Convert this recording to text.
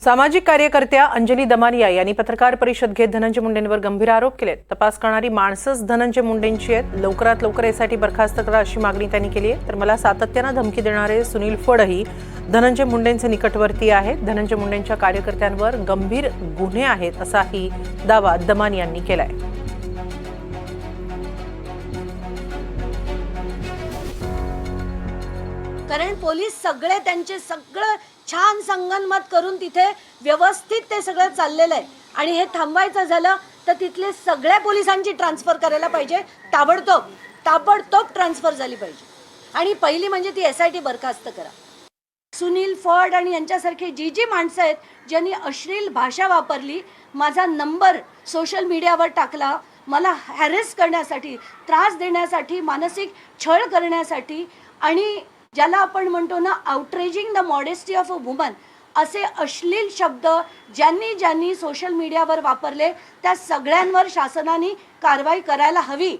सामाजिक कार्यकर्त्या अंजली दमानिया यांनी पत्रकार परिषद घेत धनंजय मुंडेंवर गंभीर आरोप केले। तपास करणारी माणसंच धनंजय मुंडेंची आहेत। लवकरात लवकर यासाठी बरखास्त करा अशी मागणी त्यांनी केली आहे। तर मला सातत्यानं धमकी देणारे सुनील फडही धनंजय मुंडेंचे निकटवर्ती आहेत। धनंजय मुंडेंच्या कार्यकर्त्यांवर गंभीर गुन्हे आहेत असाही दावा दमानिया यांनी केलाय। कारण पोलीस सगळे त्यांचे सगळं छान संगनमत करून तिथे व्यवस्थित ते सगळं चाललेलं आहे आणि हे थांबवायचं झालं तर तिथले सगळ्या पोलिसांची ट्रान्सफर करायला पाहिजे। ताबडतोब ट्रान्सफर झाली पाहिजे। आणि पहिली म्हणजे ती SIT बरखास्त करा। सुनील फड आणि यांच्यासारखे जी माणसं आहेत ज्यांनी अश्लील भाषा वापरली, माझा नंबर सोशल मीडियावर टाकला, मला हॅरेस करण्यासाठी, त्रास देण्यासाठी, मानसिक छळ करण्यासाठी आणि ज्याला आपण म्हणतो ना outraging the modesty of a woman असे अश्लील शब्द ज्यांनी सोशल मीडियावर वापरले त्या सगळ्यांवर शासनाने कारवाई करायला हवी।